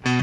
Hi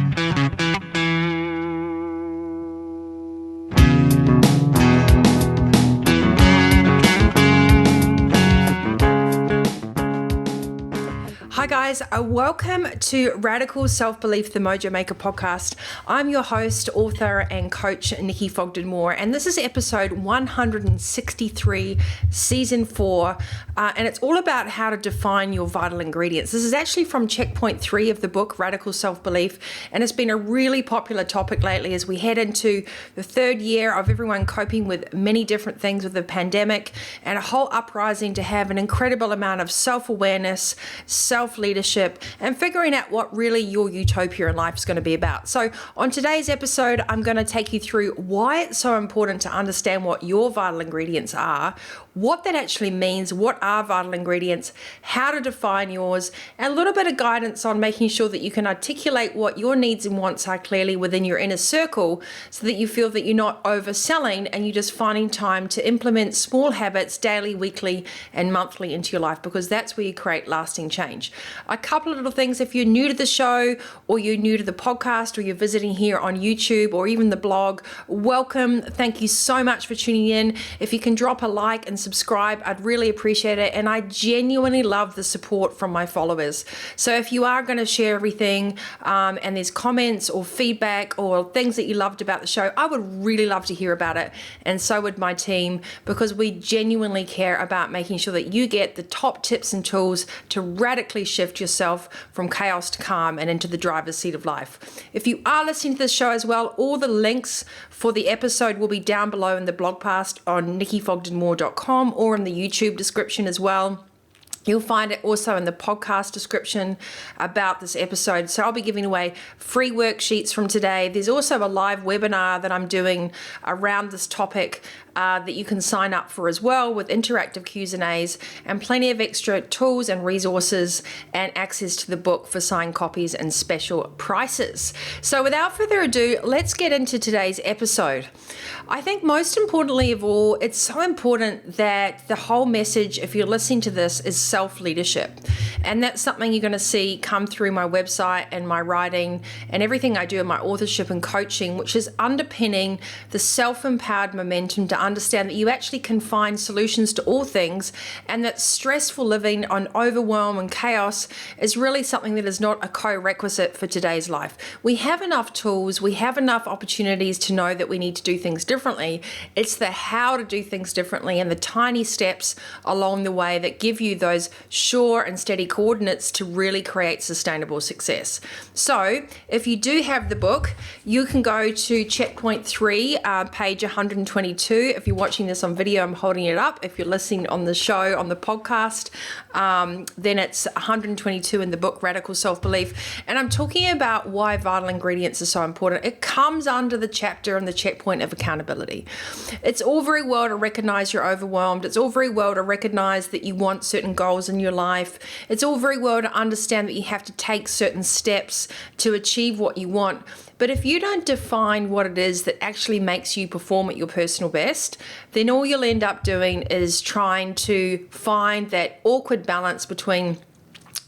guys, welcome to Radical Self-Belief, the Mojo Maker podcast. I'm your host, author and coach, Nikki Fogden-Moore, and this is episode 163, season 4, and it's all about how to define your vital ingredients. This is actually from checkpoint 3 of the book, Radical Self-Belief, and it's been a really popular topic lately as we head into the third year of everyone coping with many different things with the pandemic and a whole uprising to have an incredible amount of self-awareness, self-leadership, and figuring out what really your utopia in life is going to be about. So on today's episode, I'm going to take you through why it's so important to understand what your vital ingredients are, what that actually means, what are vital ingredients, how to define yours, and a little bit of guidance on making sure that you can articulate what your needs and wants are clearly within your inner circle so that you feel that you're not overselling and you're just finding time to implement small habits daily, weekly, and monthly into your life, because that's where you create lasting change. A couple of little things: if you're new to the show or you're new to the podcast or you're visiting here on YouTube or even the blog, welcome. Thank you so much for tuning in. If you can drop a like and subscribe, I'd really appreciate it. And I genuinely love the support from my followers. So if you are going to share everything and there's comments or feedback or things that you loved about the show, I would really love to hear about it. And so would my team, because we genuinely care about making sure that you get the top tips and tools to radically shift yourself from chaos to calm and into the driver's seat of life. If you are listening to this show as well, all the links for the episode will be down below in the blog post on nikkifogdenmoore.com or in the YouTube description as well. You'll find it also in the podcast description about this episode. So I'll be giving away free worksheets from today. There's also a live webinar that I'm doing around this topic that you can sign up for as well, with interactive Q&As and plenty of extra tools and resources and access to the book for signed copies and special prices. So without further ado, let's get into today's episode. I think most importantly of all, it's so important that the whole message, if you're listening to this, is self-leadership. And that's something you're going to see come through my website and my writing and everything I do in my authorship and coaching, which is underpinning the self-empowered momentum to understand that you actually can find solutions to all things, and that stressful living on overwhelm and chaos is really something that is not a co-requisite for today's life. We have enough tools, we have enough opportunities to know that we need to do things differently. It's the how to do things differently and the tiny steps along the way that give you those sure and steady coordinates to really create sustainable success. So if you do have the book, you can go to checkpoint 3, page 122. If you're watching this on video, I'm holding it up. If you're listening on the show, on the podcast, then it's 122 in the book, Radical Self-Belief. And I'm talking about why vital ingredients are so important. It comes under the chapter and the checkpoint of accountability. It's all very well to recognize you're overwhelmed. It's all very well to recognize that you want certain goals in your life. It's all very well to understand that you have to take certain steps to achieve what you want. But if you don't define what it is that actually makes you perform at your personal best, then all you'll end up doing is trying to find that awkward balance between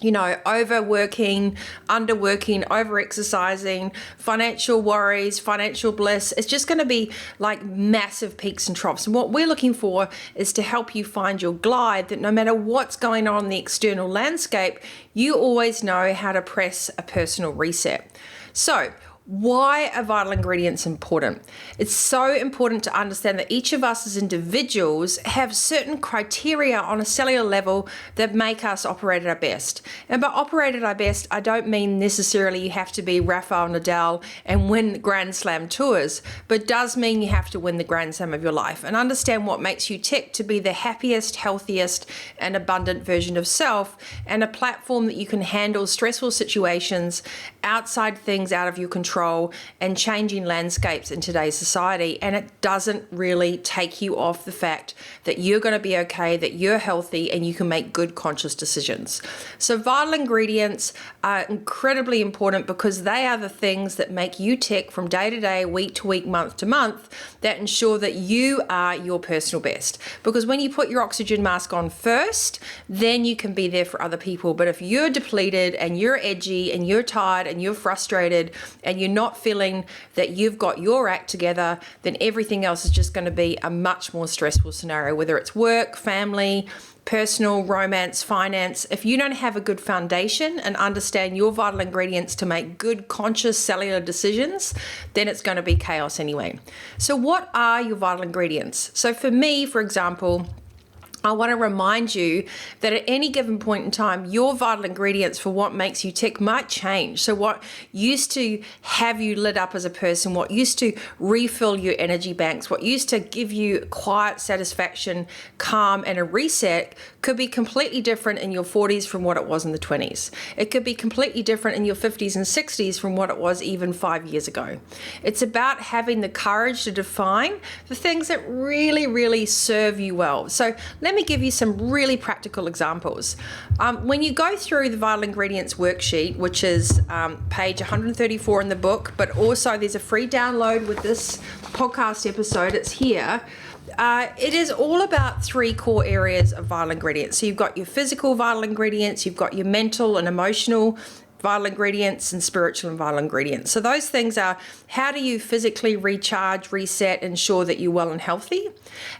overworking, underworking, over-exercising, financial worries, financial bliss. It's just going to be like massive peaks and troughs. And what we're looking for is to help you find your glide, that no matter what's going on in the external landscape, you always know how to press a personal reset. So, why are vital ingredients important? It's so important to understand that each of us as individuals have certain criteria on a cellular level that make us operate at our best. And by operate at our best, I don't mean necessarily you have to be Rafael Nadal and win Grand Slam tours, but does mean you have to win the Grand Slam of your life and understand what makes you tick to be the happiest, healthiest, and abundant version of self, and a platform that you can handle stressful situations, outside things out of your control, control and changing landscapes in today's society. And it doesn't really take you off the fact that you're going to be okay, that you're healthy, and you can make good conscious decisions. So vital ingredients are incredibly important because they are the things that make you tick from day to day, week to week, month to month, that ensure that you are your personal best. Because when you put your oxygen mask on first, then you can be there for other people. But if you're depleted and you're edgy and you're tired and you're frustrated and you're not feeling that you've got your act together, then everything else is just going to be a much more stressful scenario, whether it's work, family, personal, romance, finance. If you don't have a good foundation and understand your vital ingredients to make good conscious cellular decisions, then it's going to be chaos anyway. So what are your vital ingredients? So for me, for example, I want to remind you that at any given point in time, your vital ingredients for what makes you tick might change. So what used to have you lit up as a person, what used to refill your energy banks, what used to give you quiet satisfaction, calm, and a reset could be completely different in your 40s from what it was in the 20s. It could be completely different in your 50s and 60s from what it was even 5 years ago. It's about having the courage to define the things that really, really serve you well. So let me give you some really practical examples. When you go through the vital ingredients worksheet, which is page 134 in the book, but also there's a free download with this podcast episode, it's here. It is all about 3 core areas of vital ingredients. So you've got your physical vital ingredients, you've got your mental and emotional vital ingredients, and spiritual and vital ingredients. So those things are, how do you physically recharge, reset, ensure that you're well and healthy?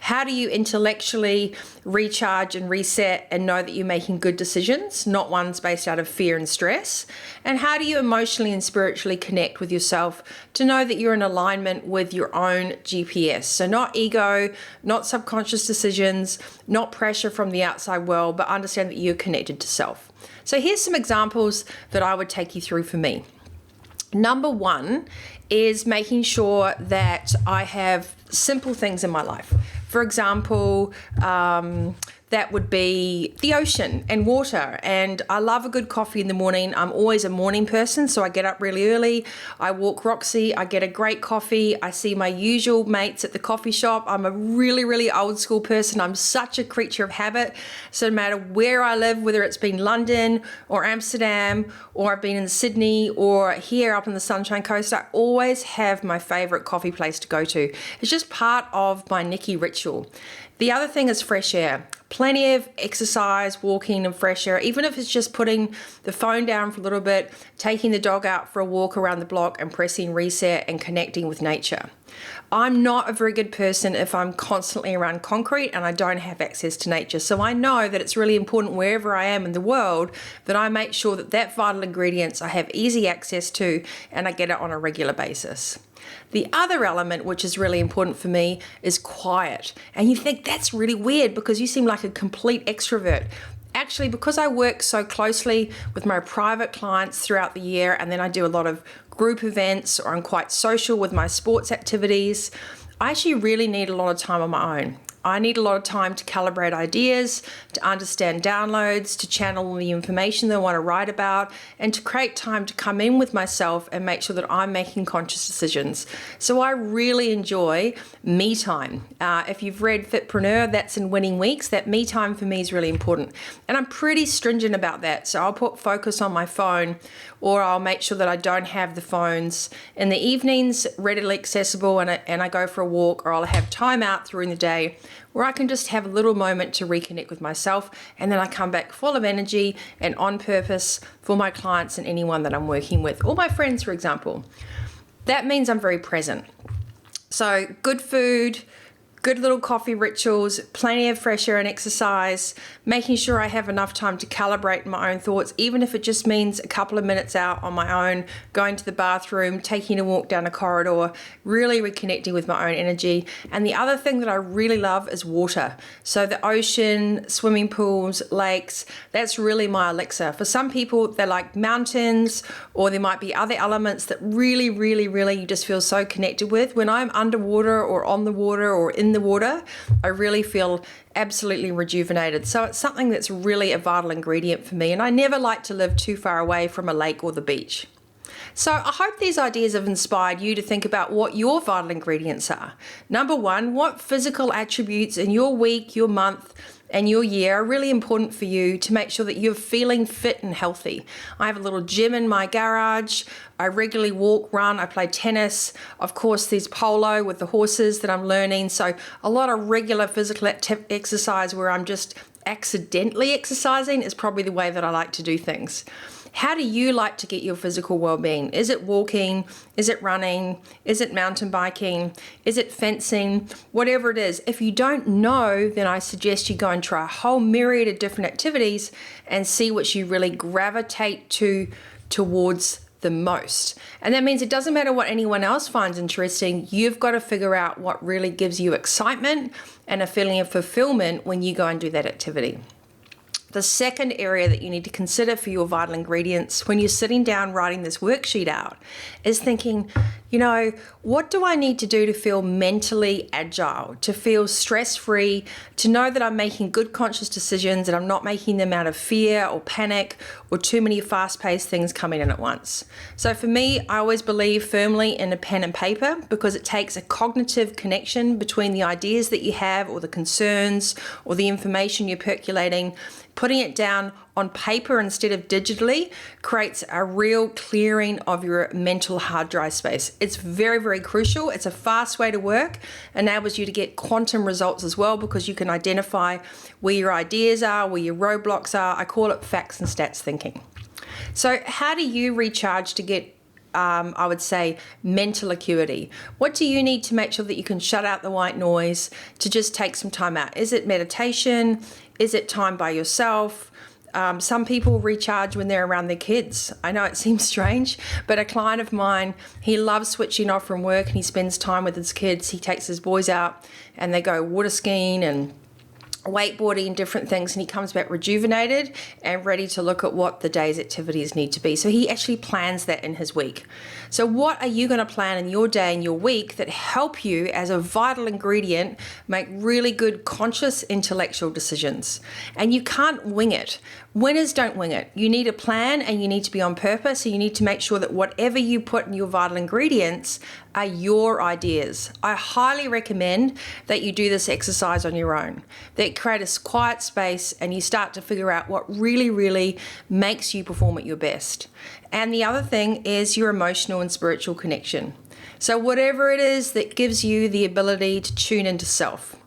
How do you intellectually recharge and reset and know that you're making good decisions, not ones based out of fear and stress? And how do you emotionally and spiritually connect with yourself to know that you're in alignment with your own GPS? So not ego, not subconscious decisions, not pressure from the outside world, but understand that you're connected to self. So here's some examples that I would take you through for me. Number 1 is making sure that I have simple things in my life. For example, that would be the ocean and water. And I love a good coffee in the morning. I'm always a morning person, so I get up really early. I walk Roxy, I get a great coffee. I see my usual mates at the coffee shop. I'm a really, really old school person. I'm such a creature of habit. So no matter where I live, whether it's been London or Amsterdam, or I've been in Sydney or here up in the Sunshine Coast, I always have my favorite coffee place to go to. It's just part of my Nikki ritual. The other thing is fresh air. Plenty of exercise, walking and fresh air, even if it's just putting the phone down for a little bit, taking the dog out for a walk around the block and pressing reset and connecting with nature. I'm not a very good person if I'm constantly around concrete and I don't have access to nature. So I know that it's really important wherever I am in the world that I make sure that that vital ingredients I have easy access to and I get it on a regular basis. The other element, which is really important for me, is quiet. And you think that's really weird because you seem like a complete extrovert. Actually, because I work so closely with my private clients throughout the year, and then I do a lot of group events, or I'm quite social with my sports activities, I actually really need a lot of time on my own. I need a lot of time to calibrate ideas, to understand downloads, to channel the information that I want to write about, and to create time to come in with myself and make sure that I'm making conscious decisions. So I really enjoy me time. If you've read Fitpreneur, that's in Winning Weeks. That me time for me is really important. And I'm pretty stringent about that. So I'll put focus on my phone, or I'll make sure that I don't have the phones in the evenings readily accessible and I go for a walk, or I'll have time out during the day where I can just have a little moment to reconnect with myself, and then I come back full of energy and on purpose for my clients and anyone that I'm working with, or my friends, for example. That means I'm very present. So good food, good little coffee rituals, plenty of fresh air and exercise, making sure I have enough time to calibrate my own thoughts, even if it just means a couple of minutes out on my own, going to the bathroom, taking a walk down a corridor, really reconnecting with my own energy. And the other thing that I really love is water. So the ocean, swimming pools, lakes, that's really my elixir. For some people, they like mountains, or there might be other elements that really, really, really you just feel so connected with. When I'm underwater or on the water or in the water, I really feel absolutely rejuvenated. So it's something that's really a vital ingredient for me, and I never like to live too far away from a lake or the beach. So I hope these ideas have inspired you to think about what your vital ingredients are. Number one, what physical attributes in your week, your month, and your year are really important for you to make sure that you're feeling fit and healthy. I have a little gym in my garage. I regularly walk, run, I play tennis. Of course, there's polo with the horses that I'm learning. So a lot of regular physical exercise where I'm just accidentally exercising is probably the way that I like to do things. How do you like to get your physical well-being? Is it walking? Is it running? Is it mountain biking? Is it fencing? Whatever it is. If you don't know, then I suggest you go and try a whole myriad of different activities and see what you really gravitate towards the most. And that means it doesn't matter what anyone else finds interesting. You've got to figure out what really gives you excitement and a feeling of fulfillment when you go and do that activity. The second area that you need to consider for your vital ingredients when you're sitting down writing this worksheet out is thinking, what do I need to do to feel mentally agile, to feel stress-free, to know that I'm making good conscious decisions and I'm not making them out of fear or panic or too many fast-paced things coming in at once. So for me, I always believe firmly in a pen and paper because it takes a cognitive connection between the ideas that you have or the concerns or the information you're percolating. Putting it down on paper instead of digitally creates a real clearing of your mental hard drive space. It's very, very crucial. It's a fast way to work, enables you to get quantum results as well because you can identify where your ideas are, where your roadblocks are. I call it facts and stats thinking. So how do you recharge to get I would say mental acuity? What do you need to make sure that you can shut out the white noise to just take some time out? Is it meditation? Is it time by yourself? Some people recharge when they're around their kids. I know it seems strange, but a client of mine, he loves switching off from work and he spends time with his kids. He takes his boys out and they go water skiing and wakeboarding and different things, and he comes back rejuvenated and ready to look at what the day's activities need to be. So he actually plans that in his week. So what are you going to plan in your day and your week that help you as a vital ingredient make really good conscious intellectual decisions? And you can't wing it. Winners don't wing it. You need a plan and you need to be on purpose, and you need to make sure that whatever you put in your vital ingredients are your ideas. I highly recommend that you do this exercise on your own, that create a quiet space and you start to figure out what really, really makes you perform at your best. And the other thing is your emotional and spiritual connection. So whatever it is that gives you the ability to tune into self.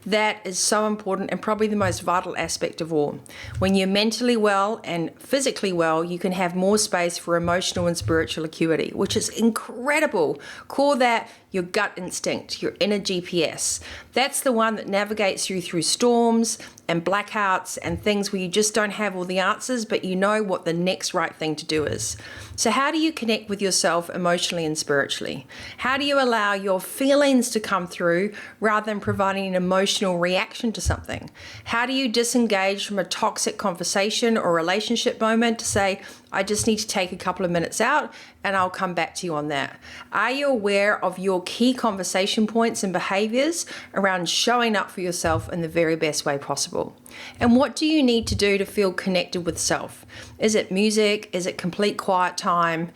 That is so important and probably the most vital aspect of all. When you're mentally well and physically well, you can have more space for emotional and spiritual acuity, which is incredible. Call that your gut instinct, your inner GPS. That's the one that navigates you through storms and blackouts and things where you just don't have all the answers, but you know what the next right thing to do is. So how do you connect with yourself emotionally and spiritually? How do you allow your feelings to come through rather than providing an emotional reaction to something? How do you disengage from a toxic conversation or relationship moment to say, I just need to take a couple of minutes out and I'll come back to you on that? Are you aware of your key conversation points and behaviors around showing up for yourself in the very best way possible? And what do you need to do to feel connected with self? Is it music? Is it complete quiet time?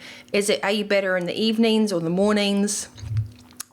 Are you better in the evenings or the mornings?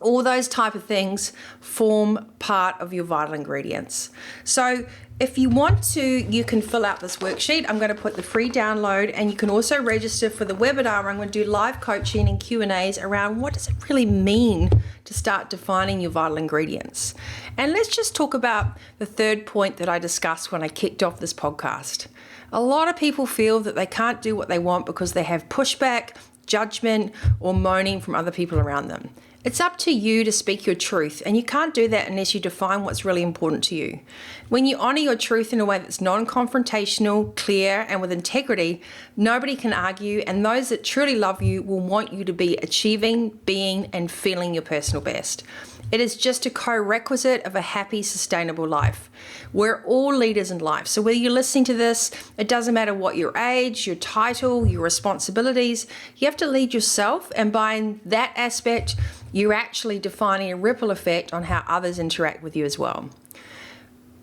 All those type of things form part of your vital ingredients. So if you want to, you can fill out this worksheet. I'm going to put the free download, and you can also register for the webinar. I'm going to do live coaching and Q&As around what does it really mean to start defining your vital ingredients. And let's just talk about the third point that I discussed when I kicked off this podcast. A lot of people feel that they can't do what they want because they have pushback, judgment, or moaning from other people around them. It's up to you to speak your truth, and you can't do that unless you define what's really important to you. When you honor your truth in a way that's non-confrontational, clear, and with integrity, nobody can argue, and those that truly love you will want you to be achieving, being, and feeling your personal best. It is just a co-requisite of a happy, sustainable life. We're all leaders in life. So whether you're listening to this, it doesn't matter what your age, your title, your responsibilities, you have to lead yourself. And by that aspect, you're actually defining a ripple effect on how others interact with you as well.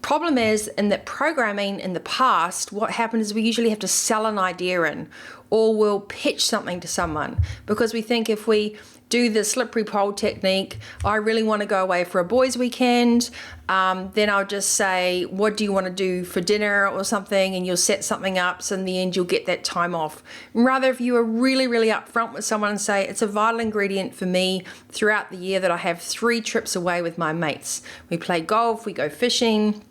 Problem is, in that programming in the past, what happened is we usually have to sell an idea in, or we'll pitch something to someone because we think if we do the slippery pole technique, I really want to go away for a boys' weekend, then I'll just say, what do you want to do for dinner or something, and you'll set something up, so in the end you'll get that time off. And rather, if you are really, really upfront with someone and say, it's a vital ingredient for me throughout the year that I have 3 trips away with my mates. We play golf, we go fishing,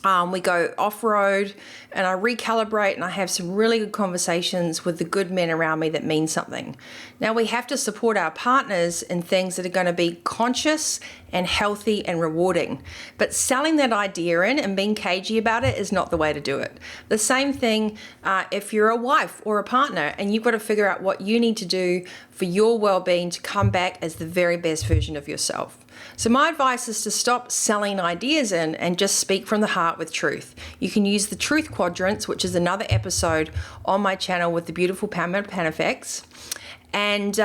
we go off-road, and I recalibrate and I have some really good conversations with the good men around me that mean something. Now, we have to support our partners in things that are going to be conscious and healthy and rewarding. But selling that idea in and being cagey about it is not the way to do it. The same thing if you're a wife or a partner and you've got to figure out what you need to do for your well-being to come back as the very best version of yourself. So my advice is to stop selling ideas in and just speak from the heart with truth. You can use the truth quadrants, which is another episode on my channel with the beautiful Pamela Panafex. And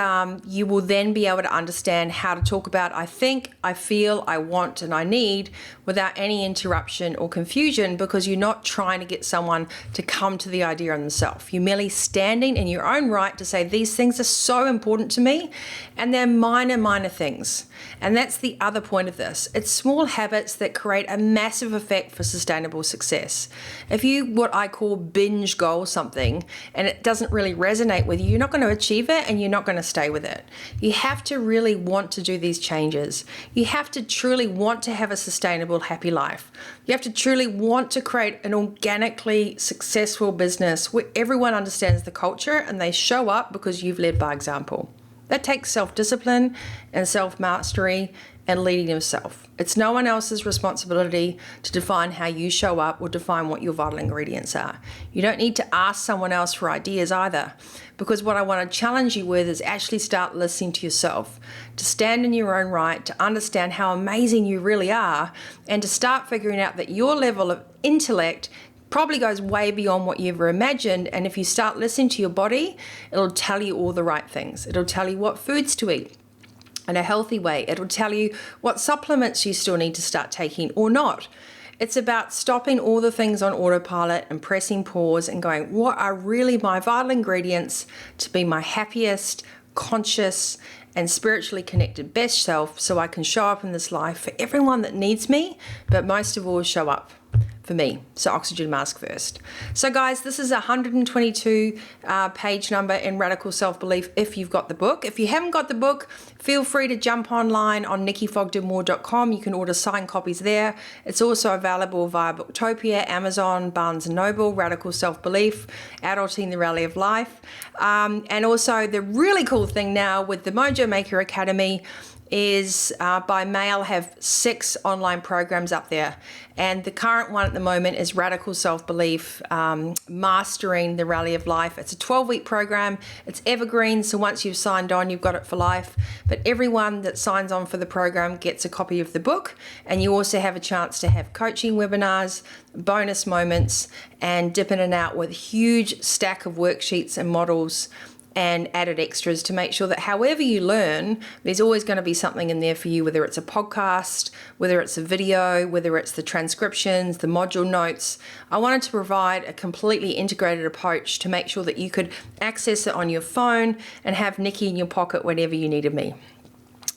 you will then be able to understand how to talk about I think, I feel, I want, and I need without any interruption or confusion, because you're not trying to get someone to come to the idea on themselves. You're merely standing in your own right to say these things are so important to me, and they're minor things. And that's the other point of this. It's small habits that create a massive effect for sustainable success. If you, what I call binge goal something, and it doesn't really resonate with you, you're not going to achieve it and you're not going to stay with it. You have to really want to do these changes. You have to truly want to have a sustainable, happy life. You have to truly want to create an organically successful business where everyone understands the culture and they show up because you've led by example. That takes self-discipline and self-mastery and leading yourself. It's no one else's responsibility to define how you show up or define what your vital ingredients are. You don't need to ask someone else for ideas either, because what I want to challenge you with is actually start listening to yourself, to stand in your own right, to understand how amazing you really are, and to start figuring out that your level of intellect probably goes way beyond what you ever imagined. And if you start listening to your body, it'll tell you all the right things. It'll tell you what foods to eat in a healthy way. It'll tell you what supplements you still need to start taking or not. It's about stopping all the things on autopilot and pressing pause and going, what are really my vital ingredients to be my happiest, conscious, and spiritually connected best self, so I can show up in this life for everyone that needs me, but most of all show up for me. So oxygen mask first. So guys, this is a 122 page number in Radical Self-Belief if you've got the book. If you haven't got the book, feel free to jump online on nikkifogdenmoore.com. You can order signed copies there. It's also available via Booktopia, Amazon, Barnes & Noble, Radical Self-Belief, Adulting the Rally of Life. And also the really cool thing now with the Mojo Maker Academy is by May I'll have 6 online programs up there, and the current one at the moment is Radical Self-Belief, Mastering the Rally of Life. It's a 12-week program. It's evergreen, so once you've signed on, you've got it for life. But everyone that signs on for the program gets a copy of the book, and you also have a chance to have coaching webinars, bonus moments, and dip in and out with a huge stack of worksheets and models and added extras to make sure that however you learn, there's always going to be something in there for you, whether it's a podcast, whether it's a video, whether it's the transcriptions, the module notes. I wanted to provide a completely integrated approach to make sure that you could access it on your phone and have Nikki in your pocket whenever you needed me.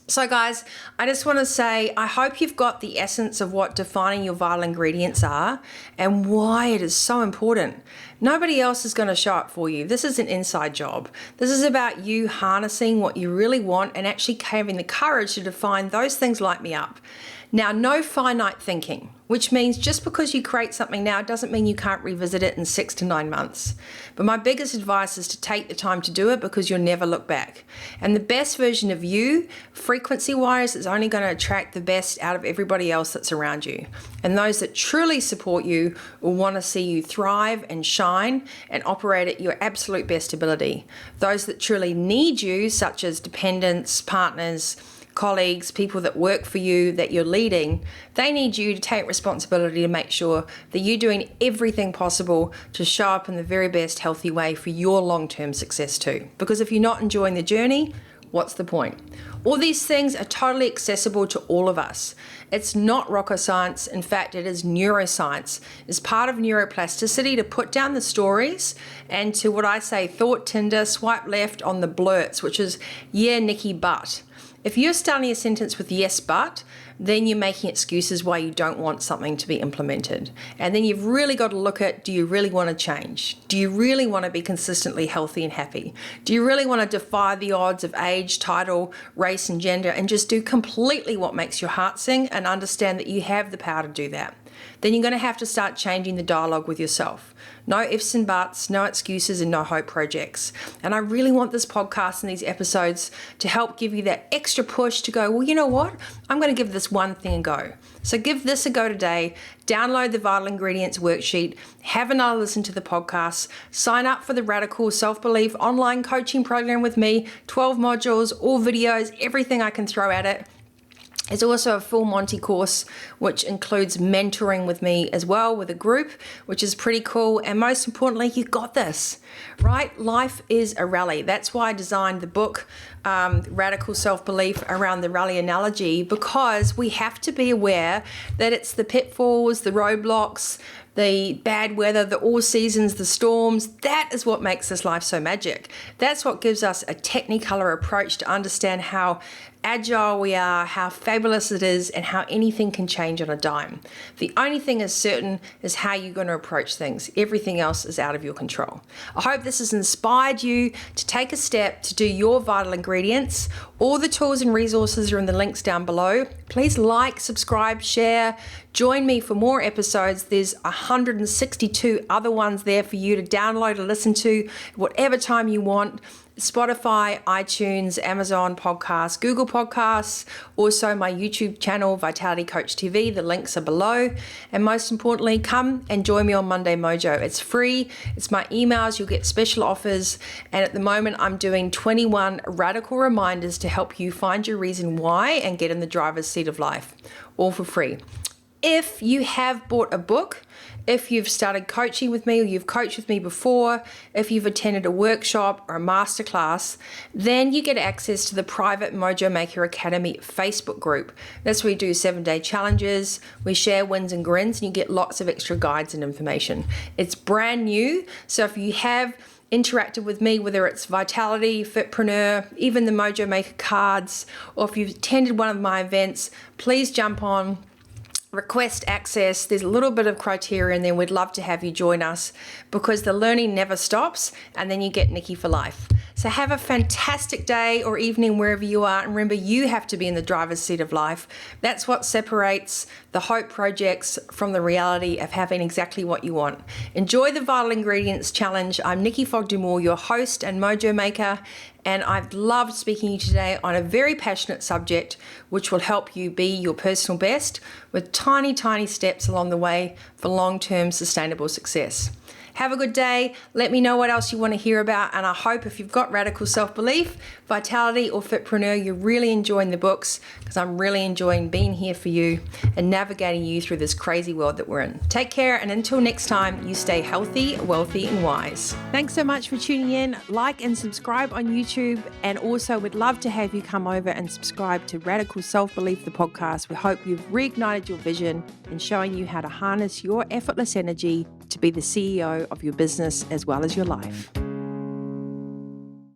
So guys, I just want to say, I hope you've got the essence of what defining your vital ingredients are and why it is so important. Nobody else is going to show up for you. This is an inside job. This is about you harnessing what you really want and actually having the courage to define those things light me up. Now, no finite thinking, which means just because you create something now doesn't mean you can't revisit it in 6 to 9 months. But my biggest advice is to take the time to do it, because you'll never look back. And the best version of you, frequency-wise, is only going to attract the best out of everybody else that's around you. And those that truly support you will want to see you thrive and shine and operate at your absolute best ability. Those that truly need you, such as dependents, partners, colleagues, people that work for you, that you're leading, they need you to take responsibility to make sure that you're doing everything possible to show up in the very best healthy way for your long-term success too. Because if you're not enjoying the journey, what's the point? All these things are totally accessible to all of us. It's not rocket science. In fact, it is neuroscience. It's part of neuroplasticity to put down the stories and to what I say, thought Tinder, swipe left on the blurts, which is, yeah, Nikki, but. If you're starting a sentence with yes, but, then you're making excuses why you don't want something to be implemented. And then you've really got to look at, do you really want to change? Do you really want to be consistently healthy and happy? Do you really want to defy the odds of age, title, race, and gender and just do completely what makes your heart sing and understand that you have the power to do that? Then you're going to have to start changing the dialogue with yourself. No ifs and buts, no excuses, and no hope projects. And I really want this podcast and these episodes to help give you that extra push to go, well, you know what? I'm going to give this one thing a go. So give this a go today. Download the Vital Ingredients worksheet. Have another listen to the podcast. Sign up for the Radical Self-Belief online coaching program with me. 12 modules, all videos, everything I can throw at it. It's also a full Monty course, which includes mentoring with me as well with a group, which is pretty cool. And most importantly, you got this, right? Life is a rally. That's why I designed the book, Radical Self-Belief, around the rally analogy, because we have to be aware that it's the pitfalls, the roadblocks, the bad weather, the all seasons, the storms. That is what makes this life so magic. That's what gives us a technicolor approach to understand how agile we are, how fabulous it is, and how anything can change on a dime. The only thing is certain is how you're going to approach things. Everything else is out of your control. I hope this has inspired you to take a step to do your vital ingredients. All the tools and resources are in the links down below. Please like, subscribe, share. Join me for more episodes. There's 162 other ones there for you to download and listen to whatever time you want. Spotify, iTunes, Amazon Podcasts, Google Podcasts, also my YouTube channel, Vitality Coach TV. The links are below. And most importantly, come and join me on Monday Mojo. It's free. It's my emails. You'll get special offers. And at the moment, I'm doing 21 radical reminders to help you find your reason why and get in the driver's seat of life, all for free. If you have bought a book, if you've started coaching with me or you've coached with me before, if you've attended a workshop or a masterclass, then you get access to the private Mojo Maker Academy Facebook group. That's where we do 7-day challenges, we share wins and grins, and you get lots of extra guides and information. It's brand new, so if you have interacted with me, whether it's Vitality, Fitpreneur, even the Mojo Maker cards, or if you've attended one of my events, please jump on. Request access. There's a little bit of criteria and then we'd love to have you join us because the learning never stops and then you get Nikki for life. So have a fantastic day or evening wherever you are, and remember, you have to be in the driver's seat of life. That's what separates the hope projects from the reality of having exactly what you want. Enjoy the Vital Ingredients Challenge. I'm Nikki Fogden-Moore, your host and Mojo Maker, and I've loved speaking to you today on a very passionate subject which will help you be your personal best with tiny, tiny steps along the way for long-term sustainable success. Have a good day. Let me know what else you want to hear about. And I hope if you've got Radical Self-Belief, Vitality, or Fitpreneur, you're really enjoying the books, because I'm really enjoying being here for you and navigating you through this crazy world that we're in. Take care. And until next time, you stay healthy, wealthy, and wise. Thanks so much for tuning in. Like and subscribe on YouTube. And also, we'd love to have you come over and subscribe to Radical Self-Belief, the podcast. We hope you've reignited your vision and showing you how to harness your effortless energy to be the CEO of your business as well as your life.